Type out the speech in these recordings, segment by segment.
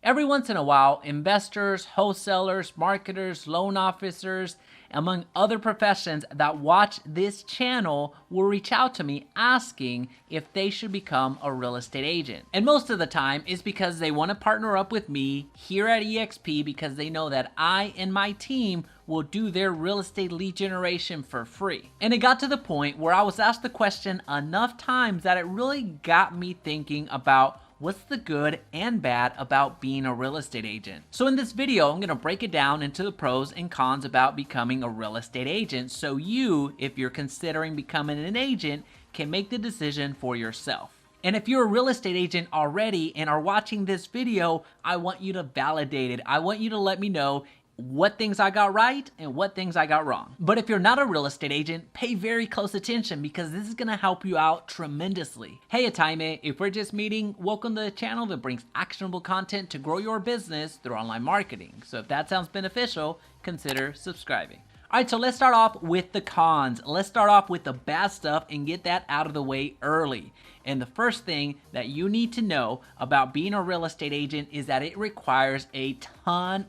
Every once in a while, investors, wholesalers, marketers, loan officers, among other professions that watch this channel will reach out to me asking if they should become a real estate agent. And most of the time it's because they want to partner up with me here at EXP because they know that I and my team will do their real estate lead generation for free. And it got to the point where I was asked the question enough times that it really got me thinking about what's the good and bad about being a real estate agent. So in this video, I'm gonna break it down into the pros and cons about becoming a real estate agent so you, if you're considering becoming an agent, can make the decision for yourself. And if you're a real estate agent already and are watching this video, I want you to validate it. I want you to let me know what things I got right and what things I got wrong. But if you're not a real estate agent, pay very close attention because this is gonna help you out tremendously. Hey Ataime, if we're just meeting, welcome to the channel that brings actionable content to grow your business through online marketing. So if that sounds beneficial, consider subscribing. All right, so let's start off with the cons. Let's start off with the bad stuff and get that out of the way early. And the first thing that you need to know about being a real estate agent is that it requires a ton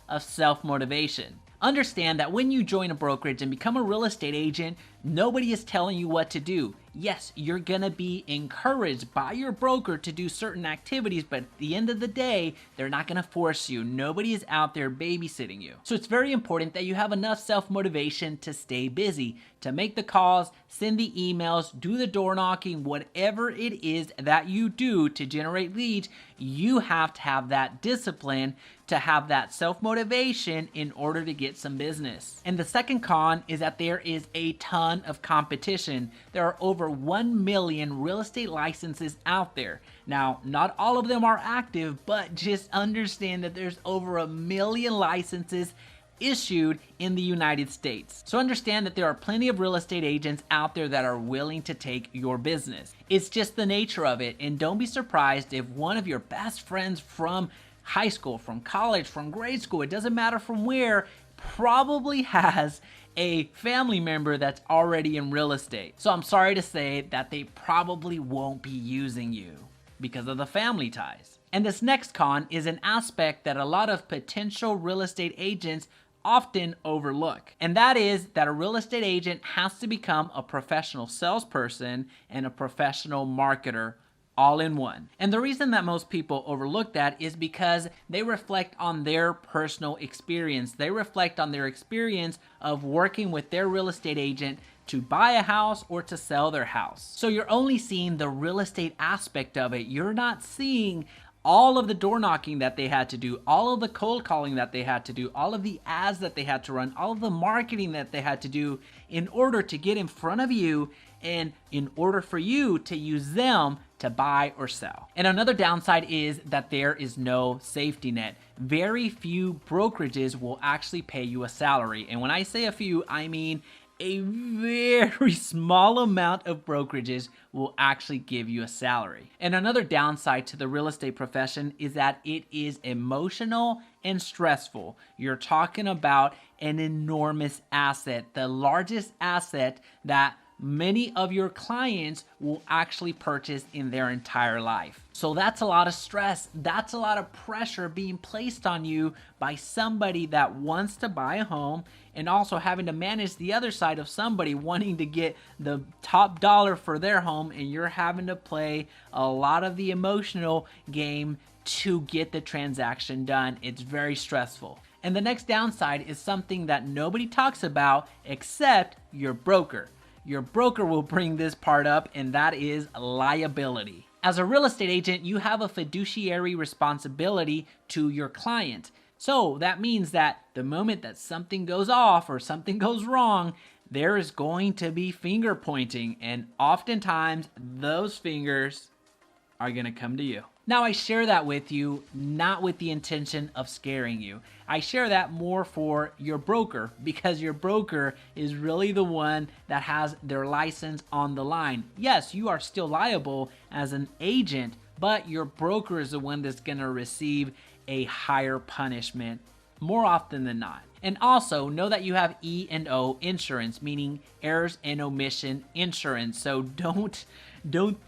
of self-motivation. Understand that when you join a brokerage and become a real estate agent, nobody is telling you what to do. Yes, you're gonna be encouraged by your broker to do certain activities, but at the end of the day, they're not gonna force you. Nobody is out there babysitting you. So it's very important that you have enough self-motivation to stay busy, to make the calls, send the emails, do the door knocking, whatever it is that you do to generate leads. You have to have that discipline to have that self-motivation in order to get some business. And the second con is that there is a ton of competition. There are over 1 million real estate licenses out there. Now, not all of them are active, but just understand that there's over 1 million licenses issued in the United States. So understand that there are plenty of real estate agents out there that are willing to take your business. It's just the nature of it, and don't be surprised if one of your best friends from high school, from college, from grade school, it doesn't matter from where, probably has a family member that's already in real estate. So I'm sorry to say that they probably won't be using you because of the family ties. And this next con is an aspect that a lot of potential real estate agents often overlook. And that is that a real estate agent has to become a professional salesperson and a professional marketer all in one. And the reason that most people overlook that is because they reflect on their personal experience. They reflect on their experience of working with their real estate agent to buy a house or to sell their house. So you're only seeing the real estate aspect of it. You're not seeing all of the door knocking that they had to do, all of the cold calling that they had to do, all of the ads that they had to run, all of the marketing that they had to do in order to get in front of you and in order for you to use them to buy or sell. And another downside is that there is no safety net. Very few brokerages will actually pay you a salary. And when I say a few, I mean a very small amount of brokerages will actually give you a salary. And another downside to the real estate profession is that it is emotional and stressful. You're talking about an enormous asset, the largest asset that many of your clients will actually purchase in their entire life. So that's a lot of stress. That's a lot of pressure being placed on you by somebody that wants to buy a home and also having to manage the other side of somebody wanting to get the top dollar for their home, and you're having to play a lot of the emotional game to get the transaction done. It's very stressful. And the next downside is something that nobody talks about except your broker. Your broker will bring this part up, and that is liability. As a real estate agent, you have a fiduciary responsibility to your client. So that means that the moment that something goes off or something goes wrong, there is going to be finger pointing, and oftentimes those fingers are going to come to you. Now, I share that with you not with the intention of scaring you. I share that more for your broker because your broker is really the one that has their license on the line. Yes, you are still liable as an agent, but your broker is the one that's going to receive a higher punishment more often than not. And also know that you have E&O insurance, meaning errors and omission insurance. So don't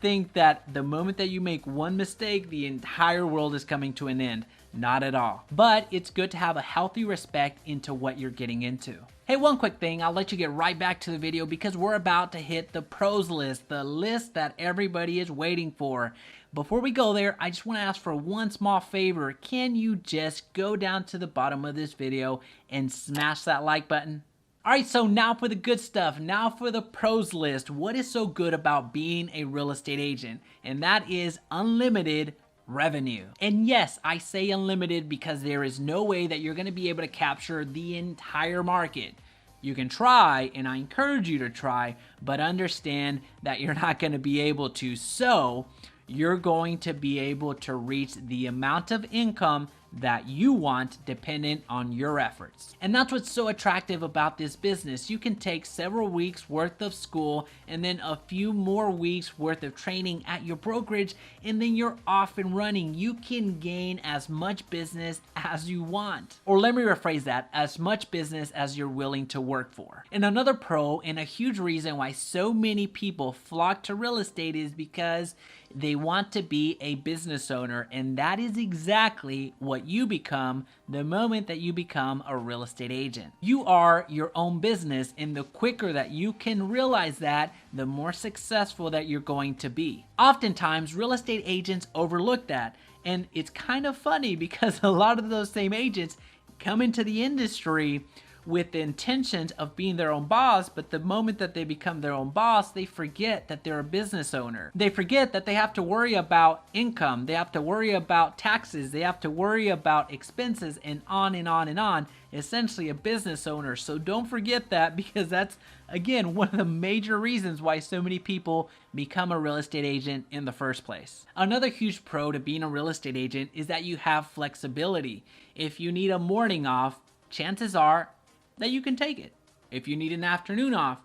think that the moment that you make one mistake, the entire world is coming to an end. Not at all. But it's good to have a healthy respect into what you're getting into. Hey, one quick thing, I'll let you get right back to the video because we're about to hit the pros list, the list that everybody is waiting for. Before we go there, I just want to ask for one small favor. Can you just go down to the bottom of this video and smash that like button? Alright, so now for the good stuff, now for the pros list. What is so good about being a real estate agent? And that is unlimited revenue. And yes, I say unlimited because there is no way that you're going to be able to capture the entire market. You can try, and I encourage you to try, but understand that you're not going to be able to. So you're going to be able to reach the amount of income that you want dependent on your efforts. And that's what's so attractive about this business. You can take several weeks worth of school and then a few more weeks worth of training at your brokerage, and then you're off and running. You can gain as much business as you want. Or let me rephrase that, as much business as you're willing to work for. And another pro and a huge reason why so many people flock to real estate is because they want to be a business owner, and that is exactly what you become the moment that you become a real estate agent. You are your own business, and the quicker that you can realize that, the more successful that you're going to be. Oftentimes, real estate agents overlook that, and it's kind of funny because a lot of those same agents come into the industry with the intentions of being their own boss, but the moment that they become their own boss, they forget that they're a business owner. They forget that they have to worry about income, they have to worry about taxes, they have to worry about expenses, and on and on and on. Essentially a business owner. So don't forget that, because that's, again, one of the major reasons why so many people become a real estate agent in the first place. Another huge pro to being a real estate agent is that you have flexibility. If you need a morning off, chances are that you can take it. If you need an afternoon off,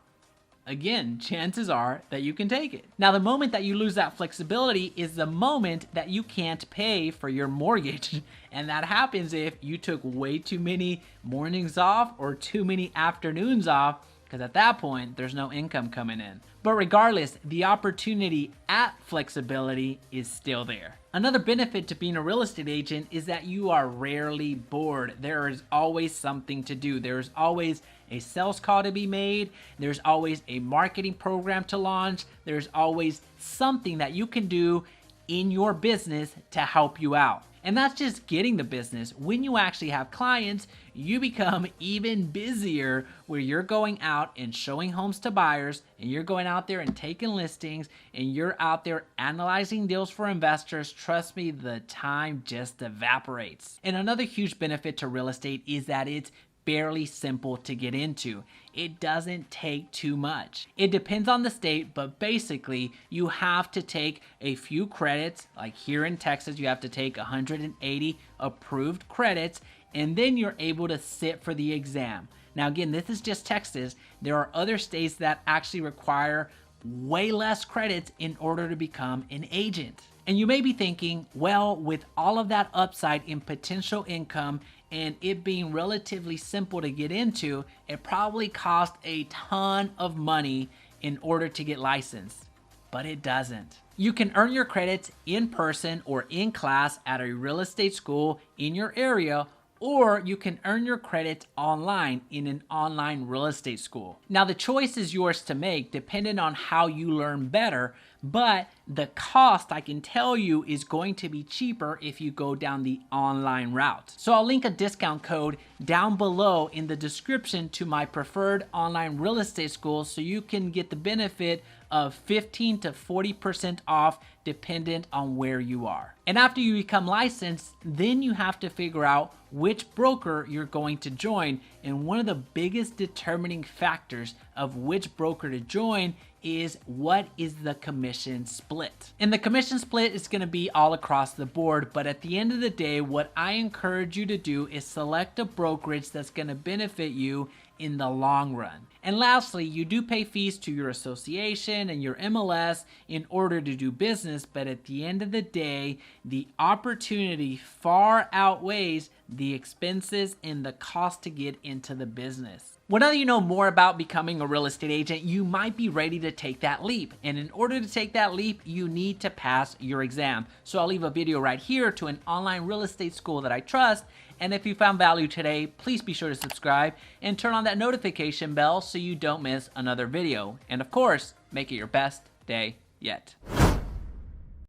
again, chances are that you can take it. Now, the moment that you lose that flexibility is the moment that you can't pay for your mortgage. And that happens if you took way too many mornings off or too many afternoons off, because at that point, there's no income coming in. But regardless, the opportunity at flexibility is still there. Another benefit to being a real estate agent is that you are rarely bored. There is always something to do. There's always a sales call to be made. There's always a marketing program to launch. There's always something that you can do in your business to help you out. And that's just getting the business. When you actually have clients, you become even busier, where you're going out and showing homes to buyers, and you're going out there and taking listings, and you're out there analyzing deals for investors. Trust me, the time just evaporates. And another huge benefit to real estate is that it's fairly simple to get into. It doesn't take too much. It depends on the state, but basically you have to take a few credits. Like here in Texas, you have to take 180 approved credits, and then you're able to sit for the exam. Now again, this is just Texas. There are other states that actually require way less credits in order to become an agent. And you may be thinking, well, with all of that upside in potential income and it being relatively simple to get into, it probably costs a ton of money in order to get licensed. But it doesn't. You can earn your credits in person or in class at a real estate school in your area, or you can earn your credits online in an online real estate school. Now, the choice is yours to make depending on how you learn better, but the cost, I can tell you, is going to be cheaper if you go down the online route. So I'll link a discount code down below in the description to my preferred online real estate school, so you can get the benefit of 15 to 40% off dependent on where you are. And after you become licensed, then you have to figure out which broker you're going to join. And one of the biggest determining factors of which broker to join is what is the commission split. And the commission split is going to be all across the board, but at the end of the day, what I encourage you to do is select a brokerage that's going to benefit you in the long run. And lastly, you do pay fees to your association and your MLS in order to do business, but at the end of the day, the opportunity far outweighs the expenses and the cost to get into the business. Well, now that you know more about becoming a real estate agent, you might be ready to take that leap. And in order to take that leap, you need to pass your exam. So I'll leave a video right here to an online real estate school that I trust. And if you found value today, please be sure to subscribe and turn on that notification bell so you don't miss another video. And of course, make it your best day yet.